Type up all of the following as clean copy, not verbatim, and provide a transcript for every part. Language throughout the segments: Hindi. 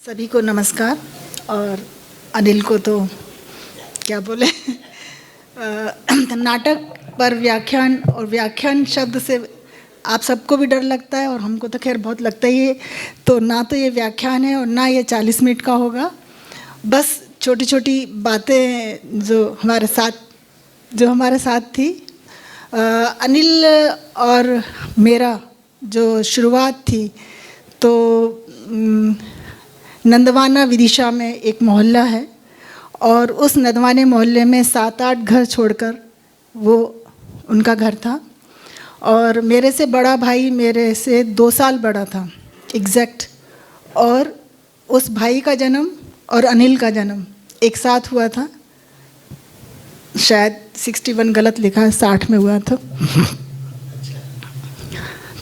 सभी को नमस्कार। और अनिल को तो क्या बोले नाटक पर व्याख्यान, और व्याख्यान शब्द से आप सबको भी डर लगता है और हमको तो खैर बहुत लगता ही है। तो ना तो ये व्याख्यान है और ना ये 40 मिनट का होगा। बस छोटी छोटी बातें जो हमारे साथ थी। अनिल और मेरा जो शुरुआत थी, तो नंदवाना विदिशा में एक मोहल्ला है और उस नंदवाने मोहल्ले में 7-8 घर छोड़कर वो उनका घर था। और मेरे से बड़ा भाई मेरे से 2 साल बड़ा था एग्जैक्ट। और उस भाई का जन्म और अनिल का जन्म एक साथ हुआ था। शायद 61 गलत लिखा है, 60 में हुआ था।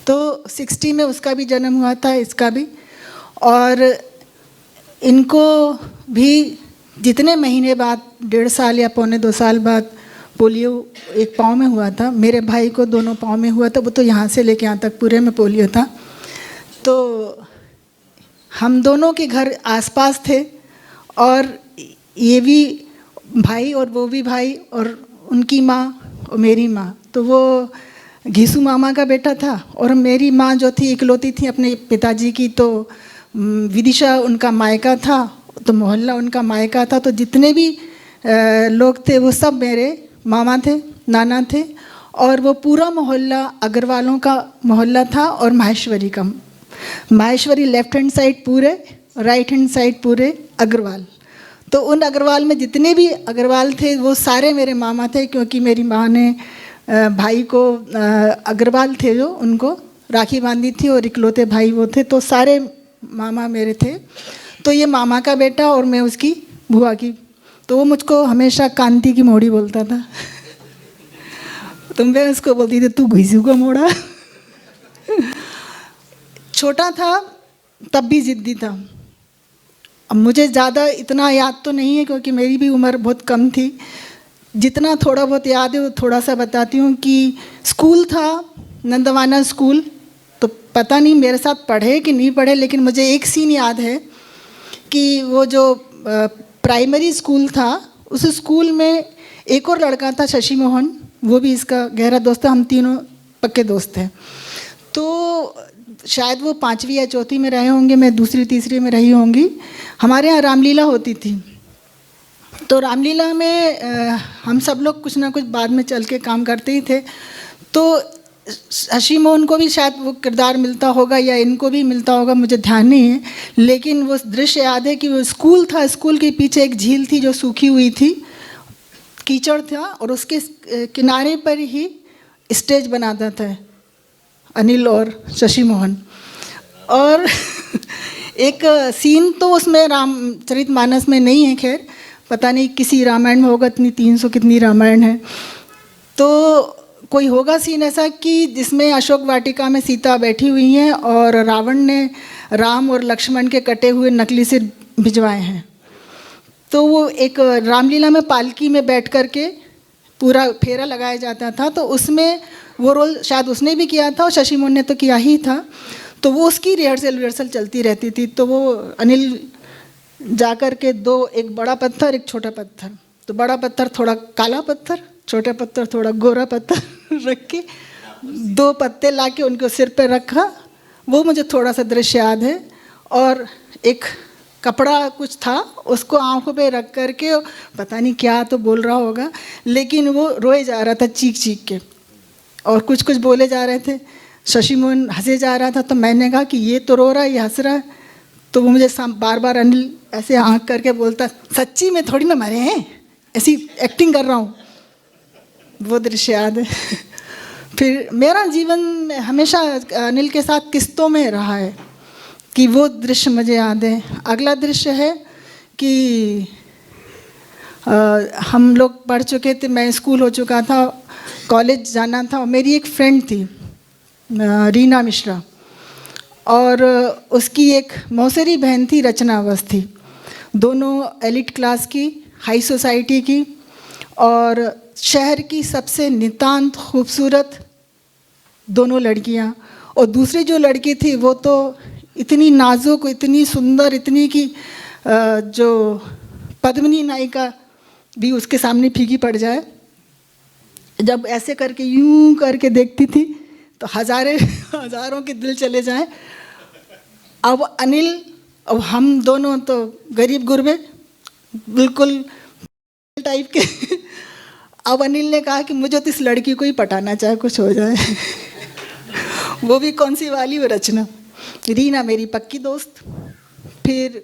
तो 60 में उसका भी जन्म हुआ था, इसका भी। और इनको भी जितने महीने बाद, 1.5 साल या 1.25 साल बाद पोलियो एक पाँव में हुआ था। मेरे भाई को दोनों पाँव में हुआ था, वो तो यहाँ से लेके यहाँ तक पूरे में पोलियो था। तो हम दोनों के घर आसपास थे और ये भी भाई और वो भी भाई और उनकी माँ और मेरी माँ। तो वो घीसू मामा का बेटा था और मेरी माँ जो थी इकलौती थी अपने पिताजी की। तो विदिशा उनका मायका था, तो मोहल्ला उनका मायका था। तो जितने भी लोग थे वो सब मेरे मामा थे, नाना थे। और वो पूरा मोहल्ला अग्रवालों का मोहल्ला था और माहेश्वरी का। माहेश्वरी लेफ्ट हैंड साइड पूरे, राइट हैंड साइड पूरे अग्रवाल। तो उन अग्रवाल में जितने भी अग्रवाल थे वो सारे मेरे मामा थे, क्योंकि मेरी माँ ने भाई को अग्रवाल थे जो उनको राखी बांधी थी और इकलौते भाई वो थे। तो सारे मामा मेरे थे। तो ये मामा का बेटा और मैं उसकी बुआ की। तो वो मुझको हमेशा कांति की मोड़ी बोलता था। तो मैं उसको बोलती थी तू घुसू का मोड़ा। छोटा था तब भी ज़िद्दी था। अब मुझे ज़्यादा इतना याद तो नहीं है क्योंकि मेरी भी उम्र बहुत कम थी। जितना थोड़ा बहुत याद है वो थोड़ा सा बताती हूँ। कि स्कूल था नंदवाना स्कूल, तो पता नहीं मेरे साथ पढ़े कि नहीं पढ़े, लेकिन मुझे एक सीन याद है कि वो जो प्राइमरी स्कूल था उस स्कूल में एक और लड़का था शशि मोहन, वो भी इसका गहरा दोस्त था। हम तीनों पक्के दोस्त थे। तो शायद वो 5वीं या 4वीं में रहे होंगे, मैं 2री 3री में रही होंगी। हमारे यहाँ रामलीला होती थी। तो रामलीला में हम सब लोग कुछ ना कुछ बाद में चल के काम करते ही थे। तो शशि मोहन को भी शायद वो किरदार मिलता होगा या इनको भी मिलता होगा, मुझे ध्यान नहीं है। लेकिन वो दृश्य याद है कि वो स्कूल था, स्कूल के पीछे एक झील थी जो सूखी हुई थी, कीचड़ था, और उसके किनारे पर ही स्टेज बनाता था अनिल और शशि मोहन। और एक सीन तो उसमें रामचरितमानस में नहीं है, खैर पता नहीं किसी रामायण में होगा, इतनी 300 कितनी रामायण है। तो कोई होगा सीन ऐसा कि जिसमें अशोक वाटिका में सीता बैठी हुई हैं और रावण ने राम और लक्ष्मण के कटे हुए नकली सिर भिजवाए हैं। तो वो एक रामलीला में पालकी में बैठ कर के पूरा फेरा लगाया जाता था। तो उसमें वो रोल शायद उसने भी किया था और शशि मोहन ने तो किया ही था। तो वो उसकी रिहर्सल चलती रहती थी। तो वो अनिल जा कर के एक बड़ा पत्थर एक छोटा पत्थर, तो बड़ा पत्थर थोड़ा काला पत्थर, छोटा पत्थर थोड़ा गोरा पत्थर रख के 2 पत्ते ला के उनके सिर पे रखा। वो मुझे थोड़ा सा दृश्य याद है। और एक कपड़ा कुछ था उसको आंखों पे रख कर के, पता नहीं क्या तो बोल रहा होगा, लेकिन वो रोए जा रहा था चीख चीख के और कुछ कुछ बोले जा रहे थे। शशि मोहन हंसे जा रहा था। तो मैंने कहा कि ये तो रो रहा है, ये हंस रहा है। तो वो मुझे बार बार अनिल ऐसे आंख करके बोलता सच्ची में थोड़ी ना मरे हैं, ऐसी एक्टिंग कर रहा हूँ। वो दृश्य याद है। फिर मेरा जीवन हमेशा अनिल के साथ किस्तों में रहा है कि वो दृश्य मुझे याद है। अगला दृश्य है कि हम लोग पढ़ चुके थे, मैं स्कूल हो चुका था, कॉलेज जाना था, और मेरी एक फ्रेंड थी रीना मिश्रा, और उसकी एक मौसेरी बहन थी रचना अवस्थी। दोनों एलिट क्लास की, हाई सोसाइटी की, और शहर की सबसे नितांत खूबसूरत दोनों लड़कियां। और दूसरी जो लड़की थी वो तो इतनी नाजुक, इतनी सुंदर, इतनी कि जो पद्मिनी नायिका भी उसके सामने फीकी पड़ जाए। जब ऐसे करके यूं करके देखती थी तो हज़ारों के दिल चले जाएं। अब अनिल, अब हम दोनों तो गरीब गुरबे बिल्कुल टाइप के अब अनिल ने कहा कि मुझे तो इस लड़की को ही पटाना, चाहे कुछ हो जाए। वो भी कौन सी वाली, वो रचना। रीना मेरी पक्की दोस्त। फिर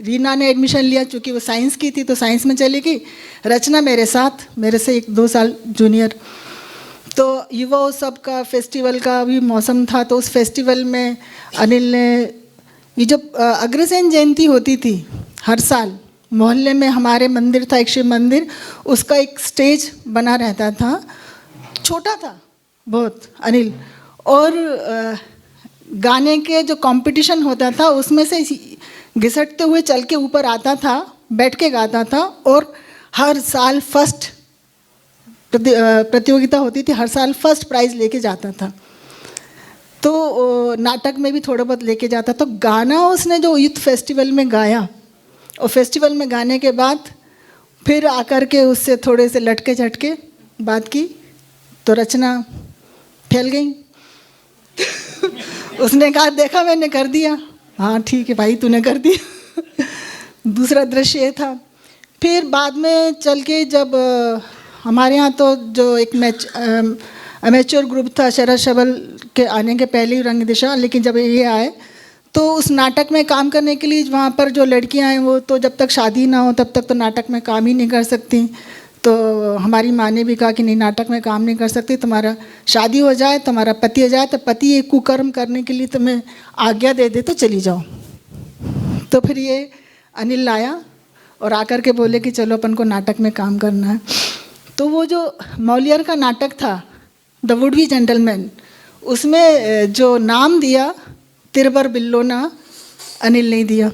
रीना ने एडमिशन लिया, चूँकि वो साइंस की थी तो साइंस में चली गई। रचना मेरे साथ, मेरे से 1-2 साल जूनियर। तो युवा उत्सव का, फेस्टिवल का भी मौसम था, तो उस फेस्टिवल में अनिल ने, ये जब अग्रसेन जयंती होती थी हर साल, मोहल्ले में हमारे मंदिर था, एक शिव मंदिर, उसका एक स्टेज बना रहता था, छोटा था बहुत अनिल, और गाने के जो कंपटीशन होता था उसमें से घिसटते हुए चल के ऊपर आता था, बैठ के गाता था, और हर साल फर्स्ट प्रतियोगिता होती थी, हर साल फर्स्ट प्राइज़ लेके जाता था। तो नाटक में भी थोड़ा बहुत लेके जाता। तो गाना उसने जो यूथ फेस्टिवल में गाया, और फेस्टिवल में गाने के बाद फिर आकर के उससे थोड़े से लटके झटके बात की, तो रचना फैल गई। उसने कहा देखा मैंने कर दिया, हाँ ठीक है भाई तूने कर दिया। दूसरा दृश्य ये था। फिर बाद में चल के जब हमारे यहाँ तो जो एक अमेच्योर ग्रुप था शरद शबल के आने के पहले ही रंग दिशा, लेकिन जब ये आए तो उस नाटक में काम करने के लिए वहाँ पर जो लड़कियाँ हैं वो तो जब तक शादी ना हो तब तक तो नाटक में काम ही नहीं कर सकती। तो हमारी माँ ने भी कहा कि नहीं, नाटक में काम नहीं कर सकती, तुम्हारा शादी हो जाए, तुम्हारा पति हो जाए, तो पति एक कुकर्म करने के लिए तुम्हें आज्ञा दे दे तो चली जाओ। तो फिर ये अनिल आया और आकर के बोले कि चलो अपन को नाटक में काम करना है। तो वो जो मौलियर का नाटक था द वुड बी जेंटलमैन, उसमें जो नाम दिया तिरबर बिल्लोना, अनिल ने दिया।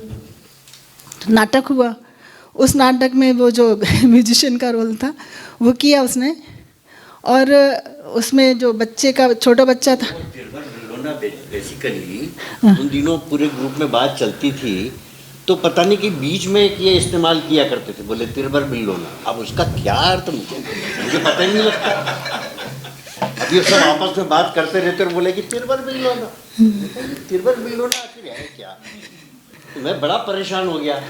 नाटक हुआ, उस नाटक में वो जो म्यूजिशियन का रोल था वो किया उसने, और उसमें जो बच्चे का छोटा बच्चा था तिरबर बिल्लोना, बेसिकली उन दिनों पूरे ग्रुप में बात चलती थी, तो पता नहीं कि बीच में ये इस्तेमाल किया करते थे, बोले तिरबर बिल्लोना। अब उसका क्या अर्थ मुझे पता ही नहीं लगता। अब ये सब आपस में बात करते रहते और बोले कि तिरबर बिल्लोना, तिरबर बिल्लोना आखिर है क्या? तो मैं बड़ा परेशान हो गया।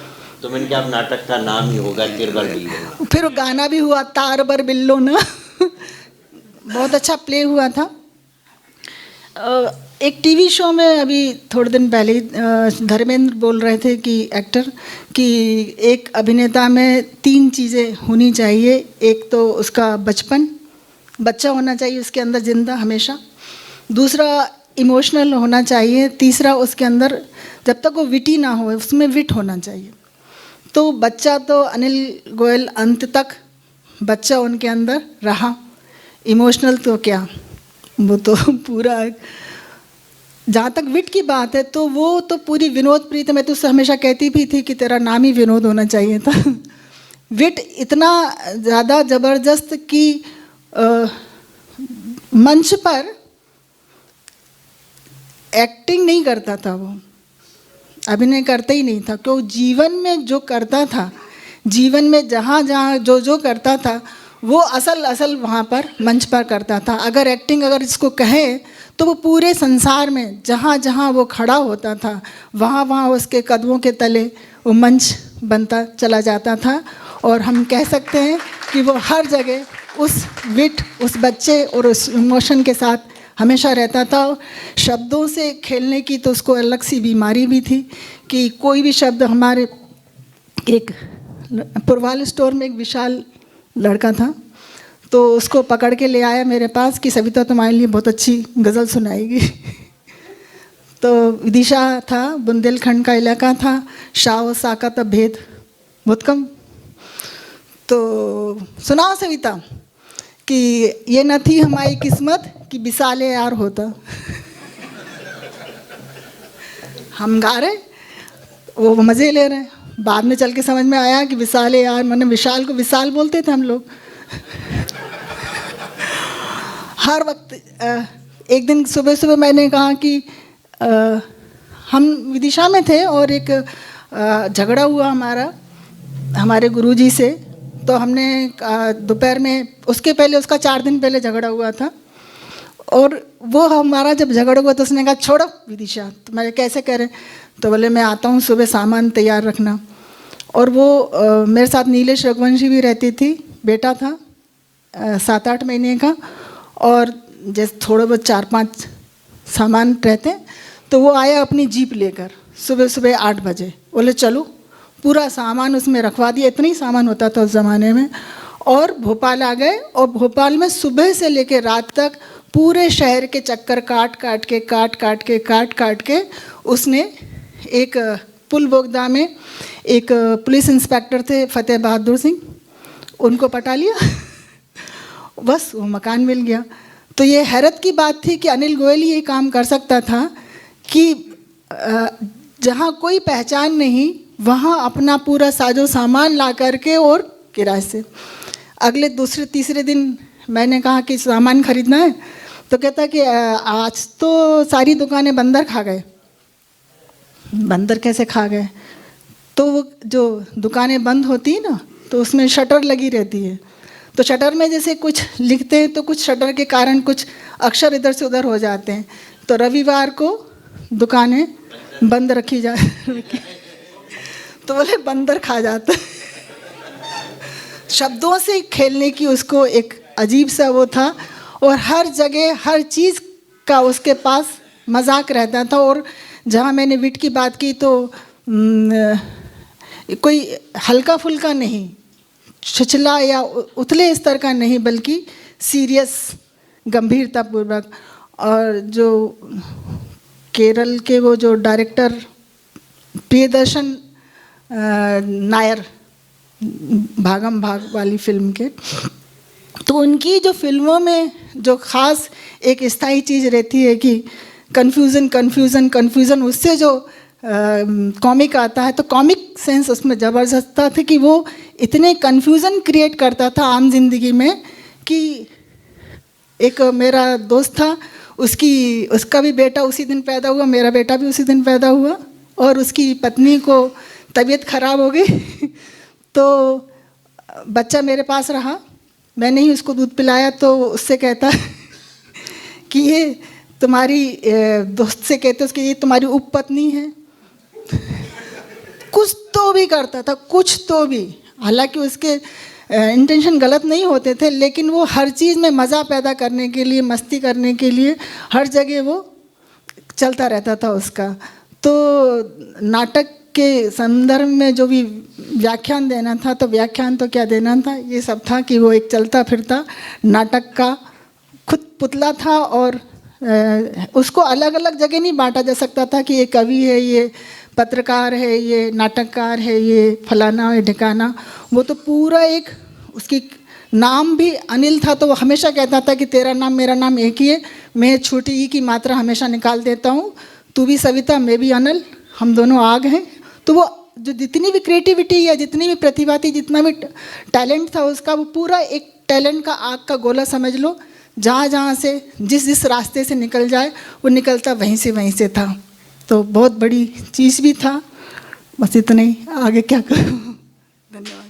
तो मैंने कहा अब नाटक का नाम ही होगा तिरबर बिल्लोना। फिर वो गाना भी हुआ तारबर बिल्लोना। बहुत अच्छा प्ले हुआ था। एक टीवी शो में अभी थोड़े दिन पहले धर्मेंद्र बोल रहे थे कि एक्टर, कि एक अभिनेता में 3 चीज़ें होनी चाहिए। एक तो उसका बचपन, बच्चा होना चाहिए उसके अंदर जिंदा हमेशा। दूसरा इमोशनल होना चाहिए। तीसरा उसके अंदर जब तक वो विटी ना हो उसमें विट होना चाहिए। तो बच्चा तो अनिल गोयल अंत तक बच्चा उनके अंदर रहा। इमोशनल तो क्या, वो तो पूरा। जहाँ तक विट की बात है तो वो तो पूरी विनोद प्रीत, मैं तो उससे हमेशा कहती भी थी कि तेरा नाम ही विनोद होना चाहिए था। विट इतना ज़्यादा ज़बरदस्त कि मंच पर एक्टिंग नहीं करता था, वो अभिनय करता ही नहीं था, क्यों जीवन में जो करता था, जीवन में जहाँ जहाँ जो जो करता था वो असल वहाँ पर मंच पर करता था। अगर एक्टिंग अगर इसको कहे तो वो पूरे संसार में जहाँ जहाँ वो खड़ा होता था वहाँ वहाँ उसके कदमों के तले वो मंच बनता चला जाता था। और हम कह सकते हैं कि वो हर जगह उस विट, उस बच्चे और उस इमोशन के साथ हमेशा रहता था। शब्दों से खेलने की तो उसको अलग सी बीमारी भी थी कि कोई भी शब्द, हमारे एक पुरवाल स्टोर में एक विशाल लड़का था, तो उसको पकड़ के ले आया मेरे पास कि सविता तुम्हारे लिए बहुत अच्छी गज़ल सुनाएगी। तो विदिशा था, बुंदेलखंड का इलाका था, शाह और सा का तब भेद बहुत कम। तो सुनाओ सविता कि ये न थी हमारी किस्मत कि विशाले यार होता। हम गा रहे, वो मज़े ले रहे हैं। बाद में चल के समझ में आया कि विशाले यार, मैंने विशाल को विशाल बोलते थे हम लोग। हर वक्त एक दिन सुबह सुबह मैंने कहा कि हम विदिशा में थे और एक झगड़ा हुआ हमारे गुरुजी से। तो हमने दोपहर में, उसके पहले उसका 4 दिन पहले झगड़ा हुआ था, और वो हमारा जब झगड़ा हुआ तो उसने कहा छोड़ो विदिशा। तो मैं कैसे करें? तो बोले मैं आता हूँ, सुबह सामान तैयार रखना। और वो मेरे साथ नीलेश रघुवंशी भी रहती थी, बेटा था 7-8 महीने का, और जैसे थोड़े बहुत 4-5 सामान रहते, तो वो आया अपनी जीप लेकर सुबह 8 बजे। बोले चलो, पूरा सामान उसमें रखवा दिया, इतना ही सामान होता था उस ज़माने में। और भोपाल आ गए, और भोपाल में सुबह से लेकर रात तक पूरे शहर के चक्कर काट काट के उसने एक पुल बोगदा में एक पुलिस इंस्पेक्टर थे फतेह बहादुर सिंह, उनको पटा लिया बस वो मकान मिल गया। तो ये हैरत की बात थी कि अनिल गोयल ये काम कर सकता था कि जहाँ कोई पहचान नहीं वहाँ अपना पूरा साजो सामान ला करके, और किराए से। अगले दूसरे तीसरे दिन मैंने कहा कि सामान खरीदना है, तो कहता कि आज तो सारी दुकानें बंदर खा गए। बंदर कैसे खा गए? तो वो जो दुकानें बंद होती है ना, तो उसमें शटर लगी रहती है, तो शटर में जैसे कुछ लिखते हैं तो कुछ शटर के कारण कुछ अक्षर इधर से उधर हो जाते हैं, तो रविवार को दुकानें बंद रखी जा तो बोले बंदर खा जाता शब्दों से खेलने की उसको एक अजीब सा वो था, और हर जगह हर चीज़ का उसके पास मजाक रहता था। और जहाँ मैंने विट की बात की तो कोई हल्का फुल्का नहीं, छिछला या उथले स्तर का नहीं, बल्कि सीरियस, गंभीरतापूर्वक। और जो केरल के वो जो डायरेक्टर प्रियदर्शन नायर, भागम भाग वाली फिल्म के, तो उनकी जो फिल्मों में जो ख़ास एक स्थायी चीज़ रहती है कि कन्फ्यूज़न, उससे जो कॉमिक आता है, तो कॉमिक सेंस उसमें ज़बरदस्त था कि वो इतने कन्फ्यूज़न क्रिएट करता था आम जिंदगी में कि एक मेरा दोस्त था, उसका भी बेटा उसी दिन पैदा हुआ, मेरा बेटा भी उसी दिन पैदा हुआ, और उसकी पत्नी को तबीयत खराब हो गई तो बच्चा मेरे पास रहा, मैंने ही उसको दूध पिलाया। तो उससे कहता कि ये तुम्हारी दोस्त से कहते उसकी ये तुम्हारी उपपत्नी है कुछ तो भी करता था, कुछ तो भी, हालांकि उसके इंटेंशन गलत नहीं होते थे, लेकिन वो हर चीज़ में मज़ा पैदा करने के लिए, मस्ती करने के लिए हर जगह वो चलता रहता था उसका। तो नाटक के संदर्भ में जो भी व्याख्यान देना था, तो व्याख्यान तो क्या देना था, ये सब था कि वो एक चलता फिरता नाटक का खुद पुतला था, और उसको अलग अलग जगह नहीं बांटा जा सकता था कि ये कवि है, ये पत्रकार है, ये नाटककार है, ये फलाना है ढिकाना। वो तो पूरा एक, उसकी नाम भी अनिल था, तो वो हमेशा कहता था कि तेरा नाम मेरा नाम एक ही है, मैं छोटी ई की मात्रा हमेशा निकाल देता हूँ, तू भी सविता मैं भी अनिल, हम दोनों आग हैं। तो वो जो जितनी भी क्रिएटिविटी या जितनी भी प्रतिभा थी, जितना भी टैलेंट था उसका, वो पूरा एक टैलेंट का आग का गोला समझ लो, जहाँ से जिस रास्ते से निकल जाए वो निकलता वहीं से था। तो बहुत बड़ी चीज़ भी था। बस इतना ही, आगे क्या करूँ। धन्यवाद।